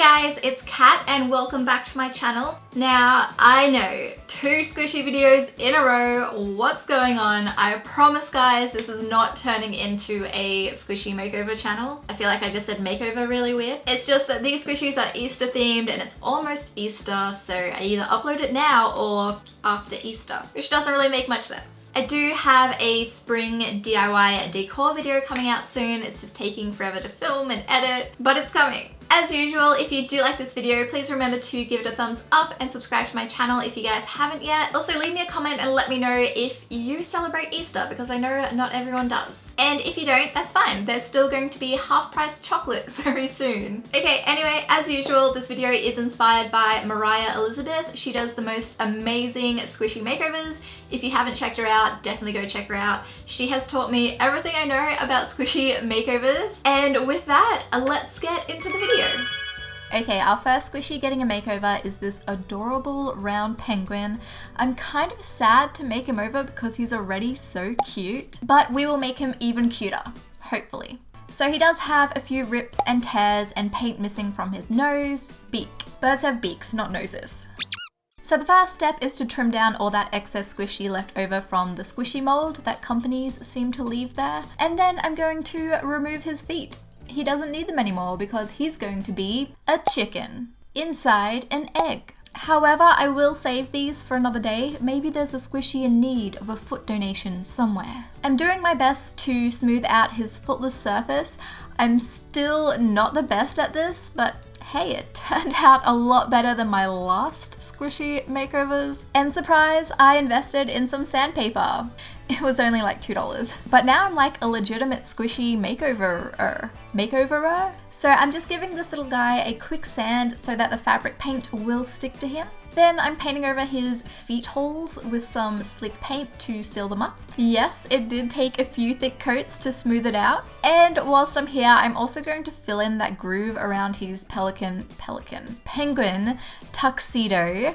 guys, it's Kat and welcome back to my channel. Now, I know, 2 squishy videos in a row, what's going on? I promise guys, this is not turning into a squishy makeover channel. I feel like I just said makeover really weird. It's just that these squishies are Easter themed and it's almost Easter, so I either upload it now or after Easter, which doesn't really make much sense. I do have a spring DIY decor video coming out soon. It's just taking forever to film and edit, but it's coming. As usual, if you do like this video, please remember to give it a thumbs up and subscribe to my channel if you guys haven't yet. Also, leave me a comment and let me know if you celebrate Easter, because I know not everyone does. And if you don't, that's fine. There's still going to be half-price chocolate very soon. Okay, anyway, as usual, this video is inspired by Moriah Elizabeth. She does the most amazing squishy makeovers. If you haven't checked her out, definitely go check her out. She has taught me everything I know about squishy makeovers. And with that, let's get into the video. Okay, our first squishy getting a makeover is this adorable round penguin. I'm kind of sad to make him over because he's already so cute, but we will make him even cuter, hopefully. So he does have a few rips and tears and paint missing from his nose, beak. Birds have beaks, not noses. So the first step is to trim down all that excess squishy left over from the squishy mold that companies seem to leave there. And then I'm going to remove his feet. He doesn't need them anymore because he's going to be a chicken inside an egg. However, I will save these for another day. Maybe there's a squishy in need of a foot donation somewhere. I'm doing my best to smooth out his footless surface. I'm still not the best at this, but hey, it turned out a lot better than my last squishy makeovers. And surprise, I invested in some sandpaper. It was only like $2. But now I'm like a legitimate squishy makeoverer. So I'm just giving this little guy a quick sand so that the fabric paint will stick to him. Then I'm painting over his feet holes with some slick paint to seal them up. Yes, it did take a few thick coats to smooth it out. And whilst I'm here, I'm also going to fill in that groove around his penguin tuxedo.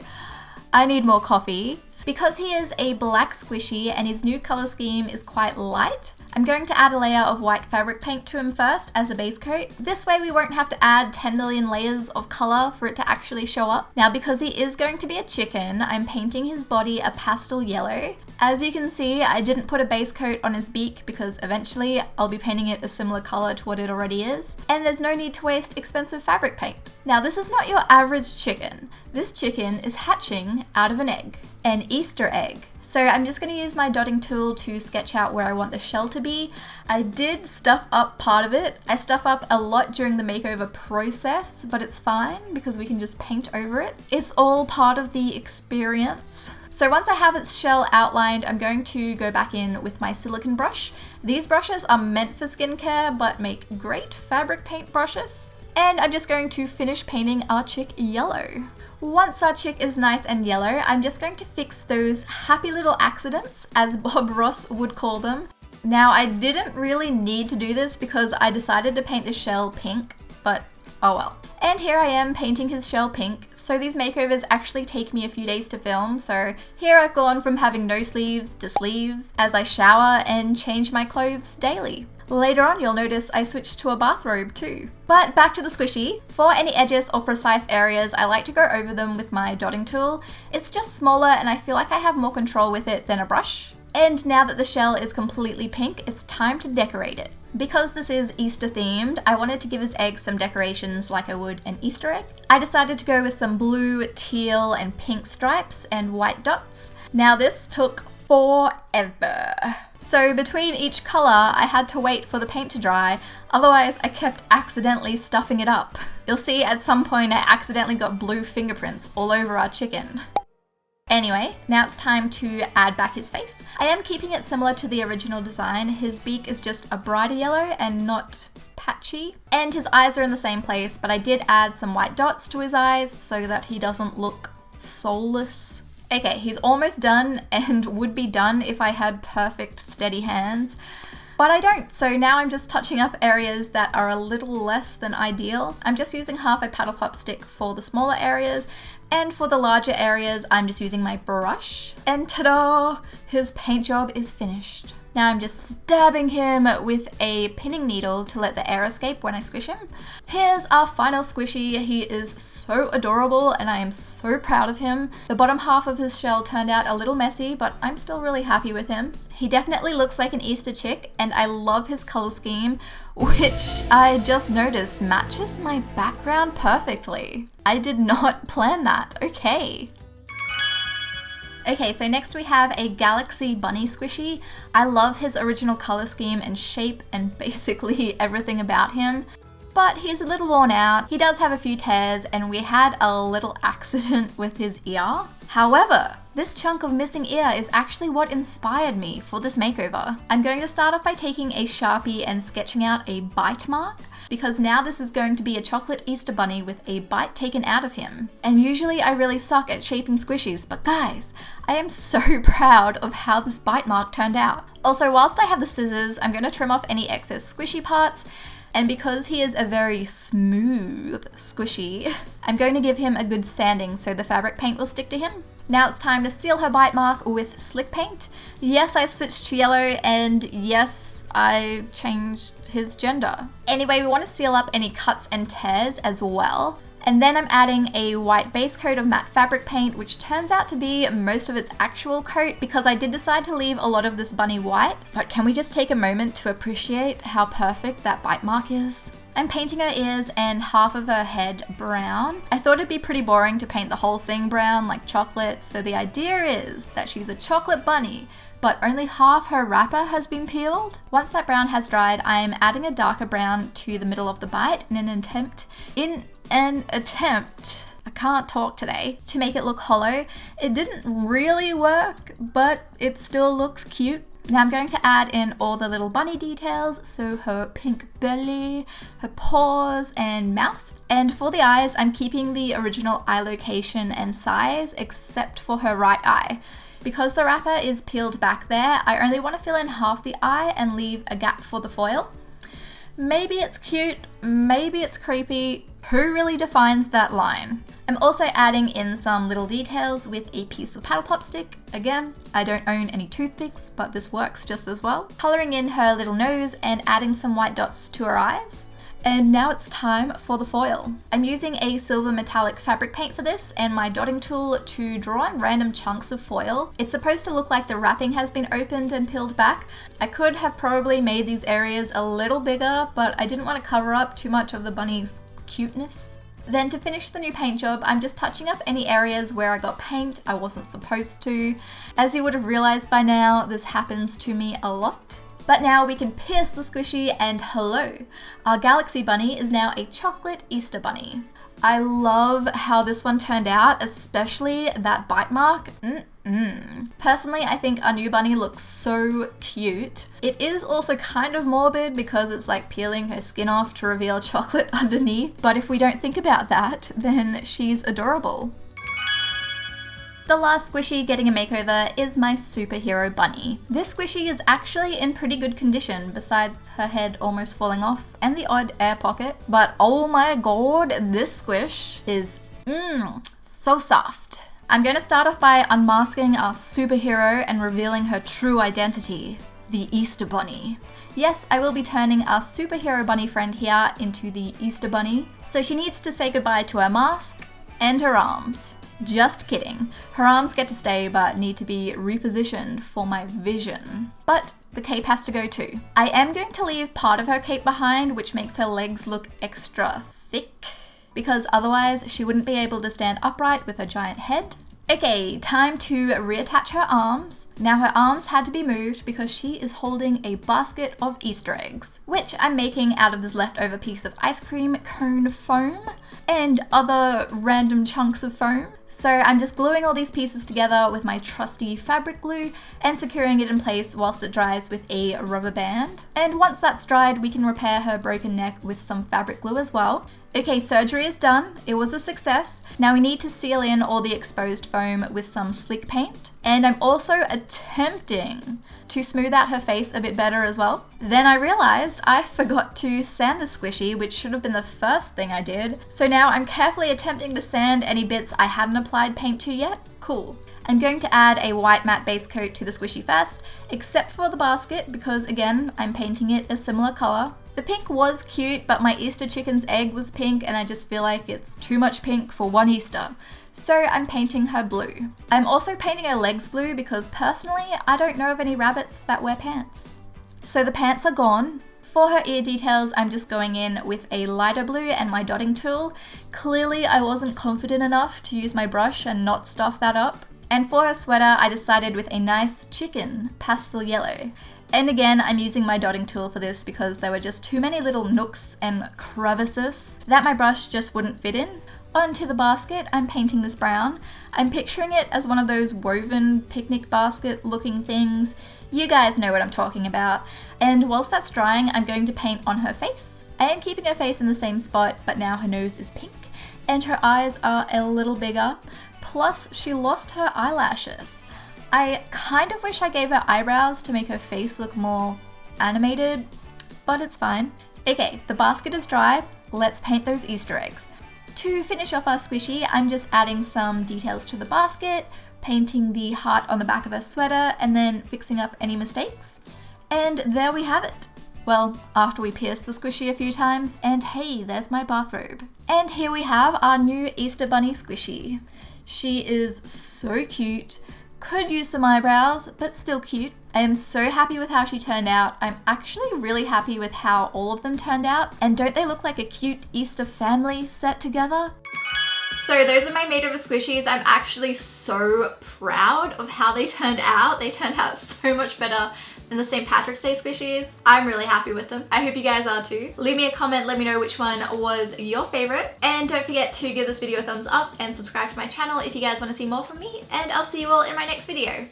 I need more coffee. Because he is a black squishy and his new color scheme is quite light, I'm going to add a layer of white fabric paint to him first as a base coat. This way we won't have to add 10 million layers of color for it to actually show up. Now, because he is going to be a chicken, I'm painting his body a pastel yellow. As you can see, I didn't put a base coat on his beak because eventually I'll be painting it a similar color to what it already is, and there's no need to waste expensive fabric paint. Now, this is not your average chicken. This chicken is hatching out of an egg. An Easter egg. So I'm just going to use my dotting tool to sketch out where I want the shell to be. I did stuff up part of it. I stuff up a lot during the makeover process, but it's fine because we can just paint over it. It's all part of the experience. So once I have its shell outlined, I'm going to go back in with my silicone brush. These brushes are meant for skincare, but make great fabric paint brushes. And I'm just going to finish painting our chick yellow. Once our chick is nice and yellow, I'm just going to fix those happy little accidents, as Bob Ross would call them. Now, I didn't really need to do this because I decided to paint the shell pink, but oh well. And here I am painting his shell pink. So these makeovers actually take me a few days to film, so here I've gone from having no sleeves to sleeves as I shower and change my clothes daily. Later on, you'll notice I switched to a bathrobe too. But back to the squishy. For any edges or precise areas, I like to go over them with my dotting tool. It's just smaller and I feel like I have more control with it than a brush. And now that the shell is completely pink, it's time to decorate it. Because this is Easter themed, I wanted to give his egg some decorations like I would an Easter egg. I decided to go with some blue, teal, and pink stripes and white dots. Now this took forever. So between each color, I had to wait for the paint to dry, otherwise I kept accidentally stuffing it up. You'll see at some point I accidentally got blue fingerprints all over our chicken. Anyway, now it's time to add back his face. I am keeping it similar to the original design. His beak is just a brighter yellow and not patchy. And his eyes are in the same place, but I did add some white dots to his eyes so that he doesn't look soulless. Okay, he's almost done and would be done if I had perfect steady hands, but I don't. So now I'm just touching up areas that are a little less than ideal. I'm just using half a paddle pop stick for the smaller areas, and for the larger areas, I'm just using my brush. And ta-da! His paint job is finished. Now I'm just stabbing him with a pinning needle to let the air escape when I squish him. Here's our final squishy. He is so adorable and I am so proud of him. The bottom half of his shell turned out a little messy, but I'm still really happy with him. He definitely looks like an Easter chick, and I love his color scheme, which I just noticed matches my background perfectly. I did not plan that. Okay, so next we have a Galaxy Bunny squishy. I love his original color scheme and shape and basically everything about him. But he's a little worn out. He does have a few tears and we had a little accident with his ear. However, this chunk of missing ear is actually what inspired me for this makeover. I'm going to start off by taking a Sharpie and sketching out a bite mark, because now this is going to be a chocolate Easter bunny with a bite taken out of him. And usually I really suck at shaping squishies, but guys, I am so proud of how this bite mark turned out. Also, whilst I have the scissors, I'm going to trim off any excess squishy parts. And because he is a very smooth squishy, I'm going to give him a good sanding so the fabric paint will stick to him. Now it's time to seal her bite mark with slick paint. Yes, I switched to yellow, and yes, I changed his gender. Anyway, we want to seal up any cuts and tears as well. And then I'm adding a white base coat of matte fabric paint, which turns out to be most of its actual coat because I did decide to leave a lot of this bunny white. But can we just take a moment to appreciate how perfect that bite mark is? I'm painting her ears and half of her head brown. I thought it'd be pretty boring to paint the whole thing brown like chocolate, so the idea is that she's a chocolate bunny, but only half her wrapper has been peeled. Once that brown has dried, I'm adding a darker brown to the middle of the bite in an attempt, I can't talk today, to make it look hollow. It didn't really work, but it still looks cute. Now I'm going to add in all the little bunny details, so her pink belly, her paws and mouth. And for the eyes, I'm keeping the original eye location and size except for her right eye. Because the wrapper is peeled back there, I only want to fill in half the eye and leave a gap for the foil. Maybe it's cute, maybe it's creepy. Who really defines that line? I'm also adding in some little details with a piece of paddle pop stick. Again, I don't own any toothpicks, but this works just as well. Colouring in her little nose and adding some white dots to her eyes. And now it's time for the foil. I'm using a silver metallic fabric paint for this and my dotting tool to draw on random chunks of foil. It's supposed to look like the wrapping has been opened and peeled back. I could have probably made these areas a little bigger, but I didn't want to cover up too much of the bunny's cuteness. Then to finish the new paint job, I'm just touching up any areas where I got paint I wasn't supposed to. As you would have realized by now, this happens to me a lot. But now we can pierce the squishy and hello, our Galaxy Bunny is now a chocolate Easter bunny. I love how this one turned out, especially that bite mark. Personally, I think our new bunny looks so cute. It is also kind of morbid because it's like peeling her skin off to reveal chocolate underneath, but if we don't think about that, then she's adorable. The last squishy getting a makeover is my superhero bunny. This squishy is actually in pretty good condition besides her head almost falling off and the odd air pocket, but oh my god, this squish is so soft. I'm going to start off by unmasking our superhero and revealing her true identity, the Easter Bunny. Yes, I will be turning our superhero bunny friend here into the Easter Bunny, so she needs to say goodbye to her mask and her arms. Just kidding. Her arms get to stay but need to be repositioned for my vision. But the cape has to go too. I am going to leave part of her cape behind, which makes her legs look extra thick, because otherwise she wouldn't be able to stand upright with her giant head. Okay, time to reattach her arms. Now her arms had to be moved because she is holding a basket of Easter eggs, which I'm making out of this leftover piece of ice cream cone foam and other random chunks of foam. So I'm just gluing all these pieces together with my trusty fabric glue and securing it in place whilst it dries with a rubber band. And once that's dried, we can repair her broken neck with some fabric glue as well. Okay, surgery is done. It was a success. Now we need to seal in all the exposed foam with some slick paint. And I'm also attempting to smooth out her face a bit better as well. Then I realized I forgot to sand the squishy, which should have been the first thing I did. So now I'm carefully attempting to sand any bits I hadn't applied paint to yet. cool. I'm going to add a white matte base coat to the squishy first, except for the basket because again, I'm painting it a similar color. The pink was cute, but my Easter chicken's egg was pink and I just feel like it's too much pink for one Easter. So I'm painting her blue. I'm also painting her legs blue because personally, I don't know of any rabbits that wear pants. So the pants are gone. For her ear details, I'm just going in with a lighter blue and my dotting tool. Clearly, I wasn't confident enough to use my brush and not stuff that up. And for her sweater, I decided with a nice chicken pastel yellow. And again, I'm using my dotting tool for this because there were just too many little nooks and crevices that my brush just wouldn't fit in. Onto the basket, I'm painting this brown. I'm picturing it as one of those woven picnic basket looking things. You guys know what I'm talking about. And whilst that's drying, I'm going to paint on her face. I am keeping her face in the same spot, but now her nose is pink and her eyes are a little bigger. Plus, she lost her eyelashes. I kind of wish I gave her eyebrows to make her face look more animated, but it's fine. Okay, the basket is dry. Let's paint those Easter eggs. To finish off our squishy, I'm just adding some details to the basket, painting the heart on the back of her sweater, and then fixing up any mistakes. And there we have it. Well, after we pierced the squishy a few times, and hey, there's my bathrobe. And here we have our new Easter Bunny squishy. She is so cute. Could use some eyebrows, but still cute. I am so happy with how she turned out. I'm actually really happy with how all of them turned out. And don't they look like a cute Easter family set together? So those are my Makeover squishies. I'm actually so proud of how they turned out. They turned out so much better than the St. Patrick's Day squishies. I'm really happy with them. I hope you guys are too. Leave me a comment, let me know which one was your favorite. And don't forget to give this video a thumbs up and subscribe to my channel if you guys want to see more from me. And I'll see you all in my next video.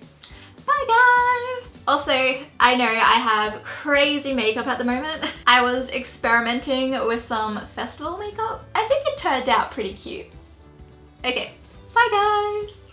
Bye guys! Also, I know I have crazy makeup at the moment. I was experimenting with some festival makeup. I think it turned out pretty cute. Okay, bye guys!